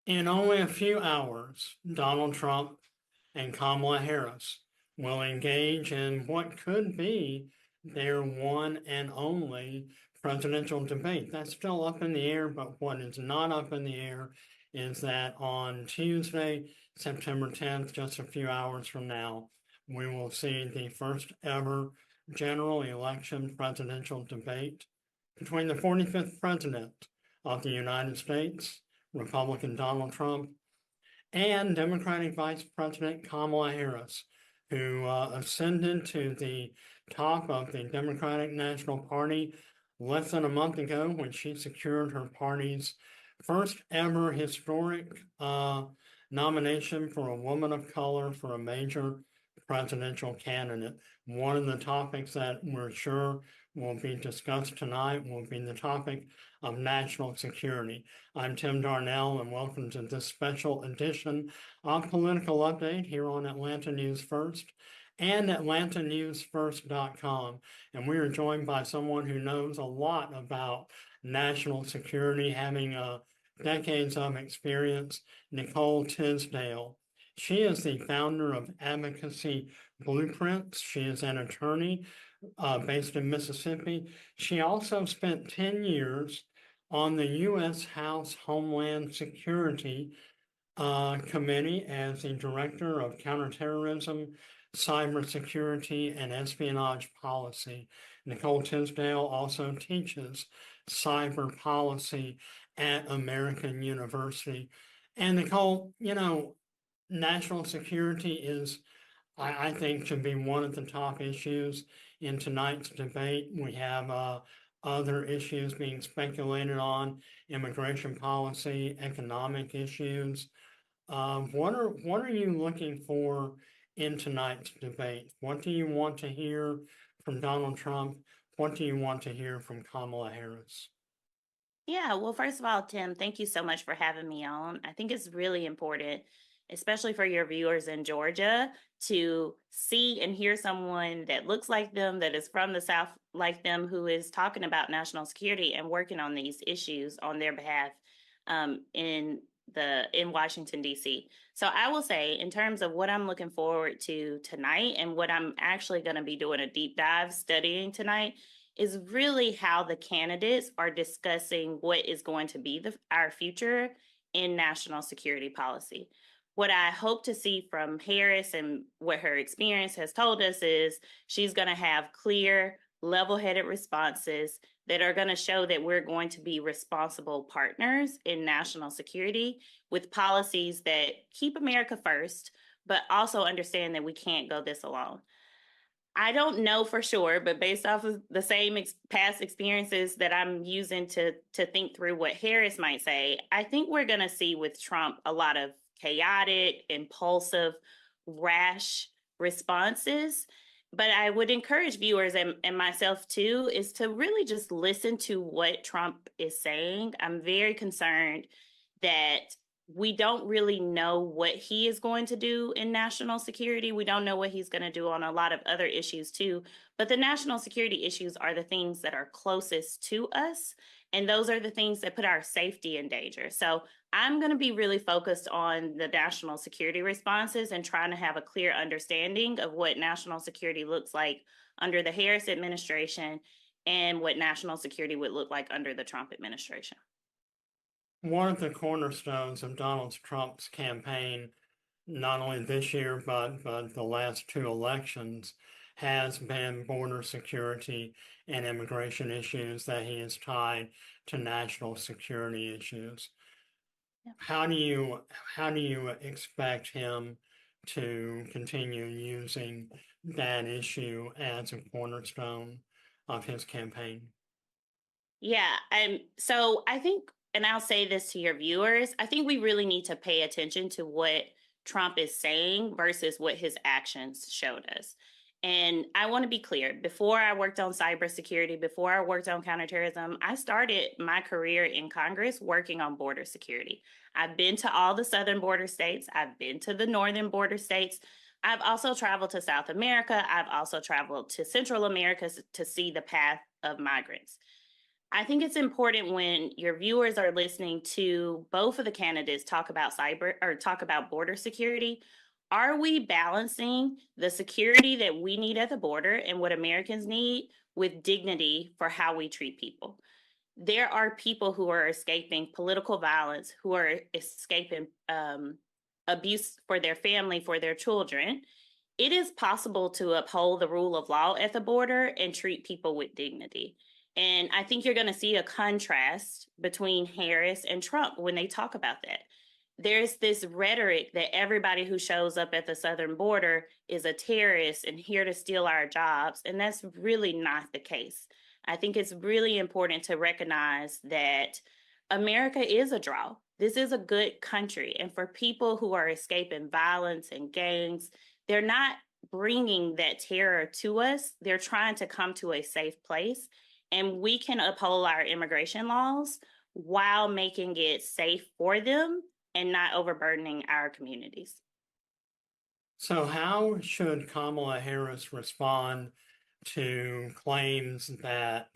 In only a few hours, Donald Trump and Kamala Harris will engage in what could be their one and only presidential debate. That's still up in the air, but what is not up in the air is that on Tuesday, September 10th, just a few hours from now, we will see the first ever general election presidential debate between the 45th president of the United States, Republican Donald Trump, and Democratic Vice President Kamala Harris, who ascended to the top of the Democratic National Party less than a month ago when she secured her party's first ever historic nomination for a woman of color for a major presidential candidate. One of the topics that we're sure will be discussed tonight will be the topic of national security. I'm Tim Darnell, and welcome to this special edition of Political Update here on Atlanta News First and AtlantaNewsFirst.com. And we are joined by someone who knows a lot about national security, having decades of experience, Nicole Tisdale. She is the founder of Advocacy Blueprints. She is an attorney based in Mississippi. She also spent 10 years on the U.S. House Homeland Security Committee as the Director of Counterterrorism, Cybersecurity, and Espionage Policy. Nicole Tisdale also teaches cyber policy at American University. And Nicole, national security is, I think, should be one of the top issues in tonight's debate. We have other issues being speculated on: immigration policy, economic issues. What are you looking for in tonight's debate? What do you want to hear from Donald Trump? What do you want to hear from Kamala Harris? Yeah, well, first of all, Tim, thank you so much for having me on. I think it's really important, especially for your viewers in Georgia, to see and hear someone that looks like them, that is from the South like them, who is talking about national security and working on these issues on their behalf in Washington, D.C. So I will say, in terms of what I'm looking forward to tonight and what I'm actually going to be doing a deep dive studying tonight, is really how the candidates are discussing what is going to be our future in national security policy. What I hope to see from Harris and what her experience has told us is she's going to have clear, level-headed responses that are going to show that we're going to be responsible partners in national security with policies that keep America first, but also understand that we can't go this alone. I don't know for sure, but based off of the same past experiences that I'm using to think through what Harris might say, I think we're going to see with Trump a lot of chaotic, impulsive, rash responses. But I would encourage viewers and myself too, is to really just listen to what Trump is saying. I'm very concerned that we don't really know what he is going to do in national security. We don't know what he's going to do on a lot of other issues too. But the national security issues are the things that are closest to us. And those are the things that put our safety in danger. So I'm going to be really focused on the national security responses and trying to have a clear understanding of what national security looks like under the Harris administration and what national security would look like under the Trump administration. One of the cornerstones of Donald Trump's campaign, not only this year, but the last two elections, has been border security and immigration issues that he has tied to national security issues. Yeah. How do you expect him to continue using that issue as a cornerstone of his campaign? Yeah. And so I think, and I'll say this to your viewers, I think we really need to pay attention to what Trump is saying versus what his actions showed us. And I want to be clear, before I worked on cybersecurity, before I worked on counterterrorism, I started my career in Congress working on border security. I've been to all the southern border states. I've been to the northern border states. I've also traveled to South America. I've also traveled to Central America to see the path of migrants. I think it's important when your viewers are listening to both of the candidates talk about cyber or talk about border security. Are we balancing the security that we need at the border and what Americans need with dignity for how we treat people? There are people who are escaping political violence, who are escaping abuse for their family, for their children. It is possible to uphold the rule of law at the border and treat people with dignity. And I think you're going to see a contrast between Harris and Trump when they talk about that. There's this rhetoric that everybody who shows up at the southern border is a terrorist and here to steal our jobs. And that's really not the case. I think it's really important to recognize that America is a draw. This is a good country. And for people who are escaping violence and gangs, they're not bringing that terror to us. They're trying to come to a safe place. And we can uphold our immigration laws while making it safe for them and not overburdening our communities. So, how should Kamala Harris respond to claims that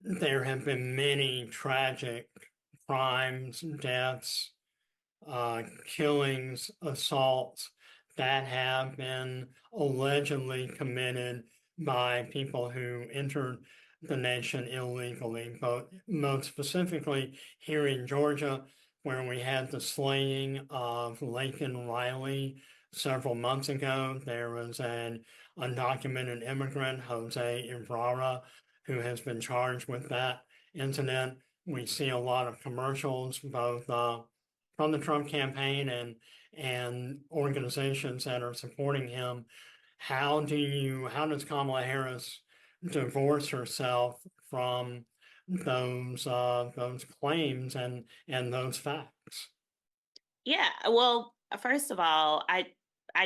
there have been many tragic crimes, deaths, killings, assaults that have been allegedly committed by people who entered the nation illegally, but most specifically here in Georgia, where we had the slaying of Laken Riley several months ago. There was an undocumented immigrant, Jose Ibarra, who has been charged with that incident. We see a lot of commercials, both from the Trump campaign and organizations that are supporting him. How does Kamala Harris divorce herself from those claims and those facts? Yeah, well, first of all, I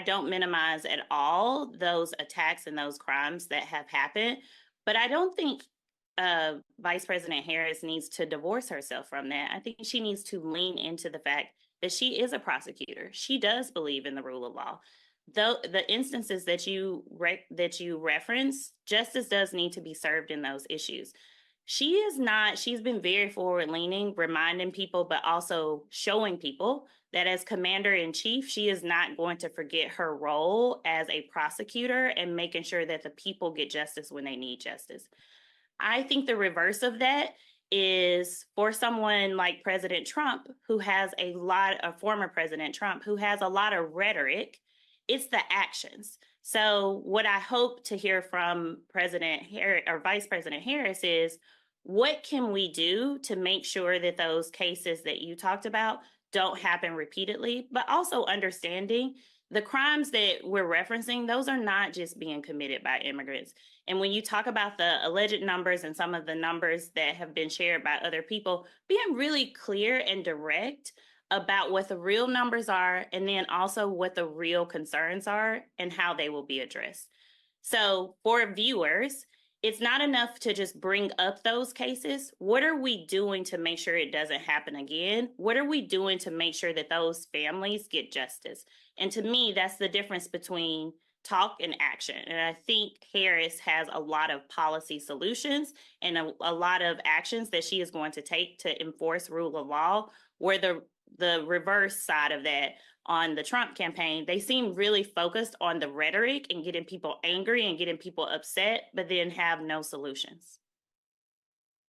don't minimize at all those attacks and those crimes that have happened, but I don't think Vice President Harris needs to divorce herself from that. I think she needs to lean into the fact that she is a prosecutor. She does believe in the rule of law. Though the instances that you reference, justice does need to be served in those issues. She is not, she's been very forward leaning, reminding people, but also showing people that as commander in chief, she is not going to forget her role as a prosecutor and making sure that the people get justice when they need justice. I think the reverse of that is for someone like President Trump, who has a lot of former President Trump, who has a lot of rhetoric, it's the actions. So, what I hope to hear from President Harris or Vice President Harris is what can we do to make sure that those cases that you talked about don't happen repeatedly, but also understanding the crimes that we're referencing, those are not just being committed by immigrants. And when you talk about the alleged numbers and some of the numbers that have been shared by other people, being really clear and direct about what the real numbers are, and then also what the real concerns are and how they will be addressed. So for viewers, it's not enough to just bring up those cases. What are we doing to make sure it doesn't happen again? What are we doing to make sure that those families get justice? And to me, that's the difference between talk and action. And I think Harris has a lot of policy solutions and a lot of actions that she is going to take to enforce rule of law, where the reverse side of that on the Trump campaign, they seem really focused on the rhetoric and getting people angry and getting people upset, but then have no solutions.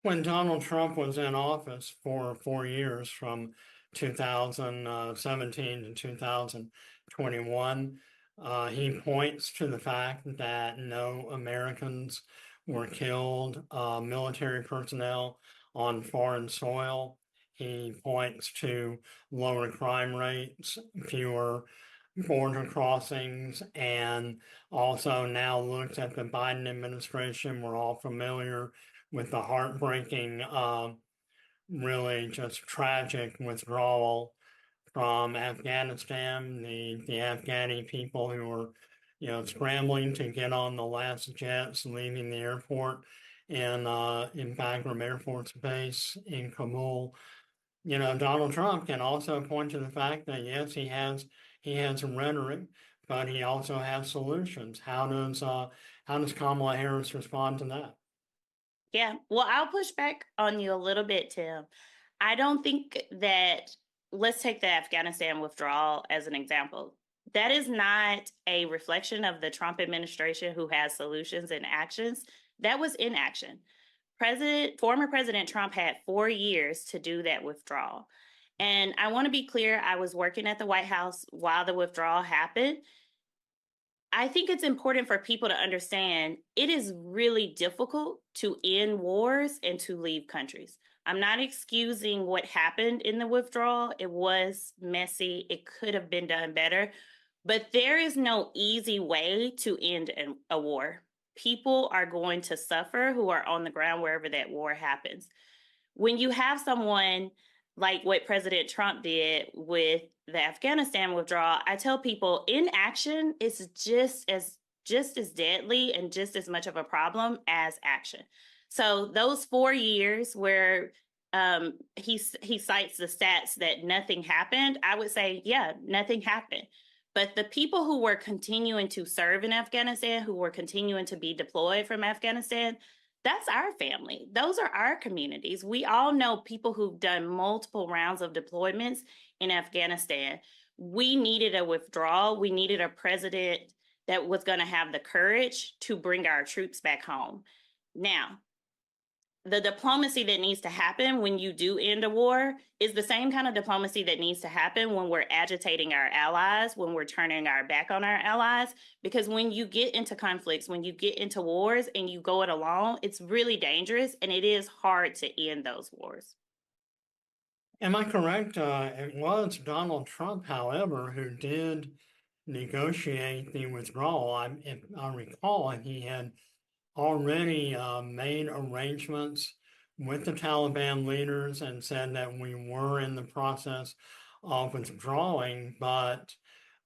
When Donald Trump was in office for 4 years, from 2017 to 2021, he points to the fact that no Americans were killed, military personnel on foreign soil. He points to lower crime rates, fewer border crossings, and also now looks at the Biden administration. We're all familiar with the heartbreaking, really just tragic withdrawal from Afghanistan, the Afghani people who were, scrambling to get on the last jets leaving the airport in Bagram Air Force Base in Kabul. Donald Trump can also point to the fact that yes, he has some rhetoric, but he also has solutions. How does Kamala Harris respond to that? Yeah. Well, I'll push back on you a little bit, Tim. I don't think that, let's take the Afghanistan withdrawal as an example. That is not a reflection of the Trump administration who has solutions and actions. That was inaction. Former President Trump had 4 years to do that withdrawal. And I want to be clear, I was working at the White House while the withdrawal happened. I think it's important for people to understand it is really difficult to end wars and to leave countries. I'm not excusing what happened in the withdrawal. It was messy. It could have been done better, but there is no easy way to end a war. People are going to suffer who are on the ground wherever that war happens. When you have someone like what President Trump did with the Afghanistan withdrawal, I tell people inaction is just as deadly and just as much of a problem as action. So those 4 years where he cites the stats that nothing happened, I would say, yeah, nothing happened. But the people who were continuing to serve in Afghanistan, who were continuing to be deployed from Afghanistan, that's our family. Those are our communities. We all know people who've done multiple rounds of deployments in Afghanistan. We needed a withdrawal. We needed a president that was going to have the courage to bring our troops back home. Now, the diplomacy that needs to happen when you do end a war is the same kind of diplomacy that needs to happen when we're agitating our allies, when we're turning our back on our allies. Because when you get into conflicts, when you get into wars and you go it alone, it's really dangerous and it is hard to end those wars. Am I correct? It was Donald Trump, however, who did negotiate the withdrawal. If I recall, he had already made arrangements with the Taliban leaders and said that we were in the process of withdrawing, but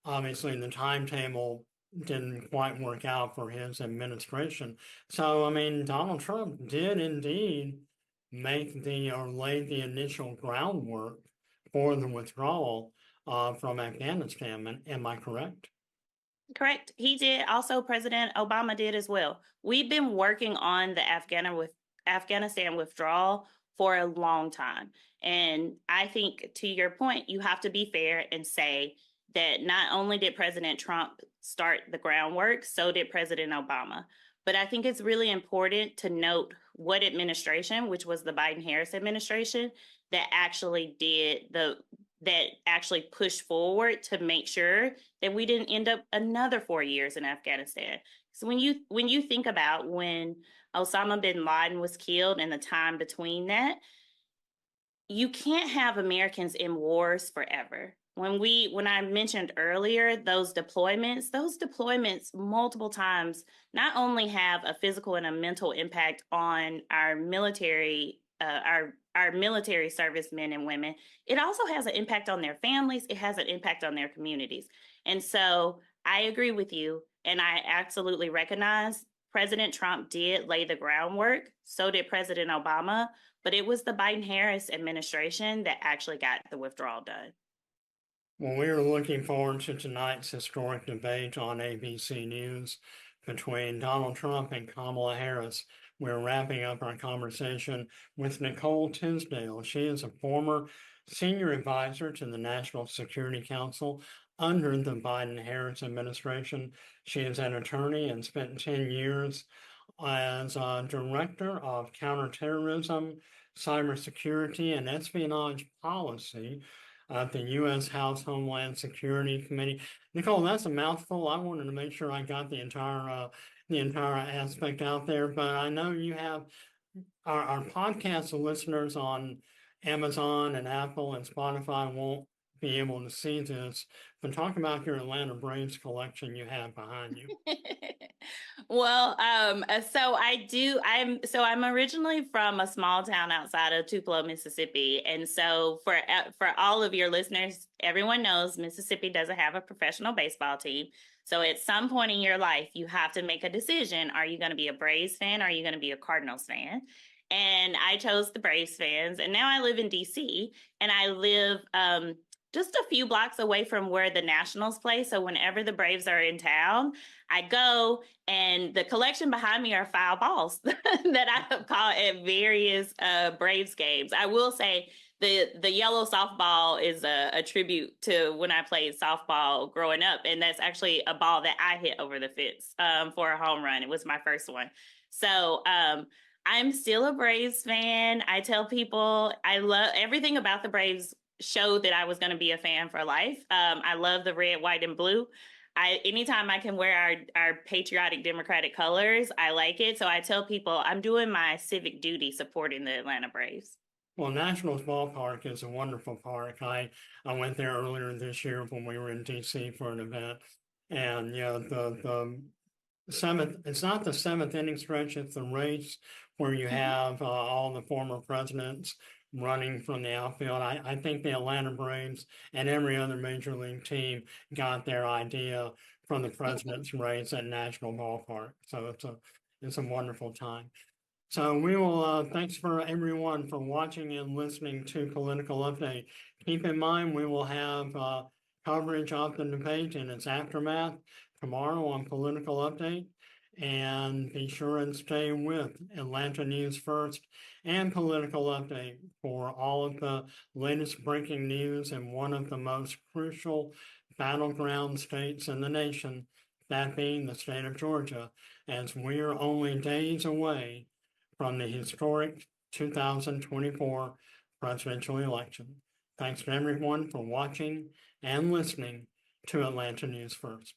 obviously the timetable didn't quite work out for his administration. So, I mean, Donald Trump did indeed lay the initial groundwork for the withdrawal from Afghanistan. Am I correct? Correct. He did. Also, President Obama did as well. We've been working on the Afghanistan withdrawal for a long time. And I think to your point, you have to be fair and say that not only did President Trump start the groundwork, so did President Obama. But I think it's really important to note what administration, which was the Biden Harris administration, that actually pushed forward to make sure that we didn't end up another 4 years in Afghanistan. So when you think about when Osama bin Laden was killed and the time between that, you can't have Americans in wars forever. When I mentioned earlier those deployments multiple times not only have a physical and a mental impact on our military, our military servicemen and women, it also has an impact on their families. It has an impact on their communities. And so I agree with you, and I absolutely recognize President Trump did lay the groundwork. So did President Obama, but it was the Biden Harris administration that actually got the withdrawal done. Well, we are looking forward to tonight's historic debate on ABC News between Donald Trump and Kamala Harris. We're wrapping up our conversation with Nicole Tisdale. She is a former senior advisor to the National Security Council under the Biden-Harris administration. She is an attorney and spent 10 years as a director of counterterrorism, cybersecurity, and espionage policy at the U.S. House Homeland Security Committee. Nicole, that's a mouthful. I wanted to make sure I got the entire aspect out there, but I know you have our podcast listeners on Amazon and Apple and Spotify won't be able to see this, but talk about your Atlanta Braves collection you have behind you. Well, I'm originally from a small town outside of Tupelo, Mississippi, and so for all of your listeners, everyone knows Mississippi doesn't have a professional baseball team. So at some point in your life, you have to make a decision: are you going to be a Braves fan? Or are you going to be a Cardinals fan? And I chose the Braves fans, and now I live in DC, and I live just a few blocks away from where the Nationals play. So whenever the Braves are in town, I go, and the collection behind me are foul balls that I have caught at various Braves games. I will say the yellow softball is a tribute to when I played softball growing up, and that's actually a ball that I hit over the fence for a home run. It was my first one. So I'm still a Braves fan. I tell people I love everything about the Braves. Showed that I was going to be a fan for life. I love the red, white, and blue. Anytime I can wear our patriotic Democratic colors, I like it. So I tell people I'm doing my civic duty supporting the Atlanta Braves. Well, Nationals Ballpark is a wonderful park. I went there earlier this year when we were in DC for an event, and yeah, the seventh. It's not the seventh inning stretch. It's the race where you have all the former presidents running from the outfield. I think the Atlanta Braves and every other major league team got their idea from the president's race at National Ballpark. So it's a wonderful time. So we will, thanks for everyone for watching and listening to Political Update. Keep in mind, we will have coverage of the debate and its aftermath tomorrow on Political Update. And be sure and stay with Atlanta News First and Political Update for all of the latest breaking news in one of the most crucial battleground states in the nation, that being the state of Georgia, as we are only days away from the historic 2024 presidential election. Thanks to everyone for watching and listening to Atlanta News First.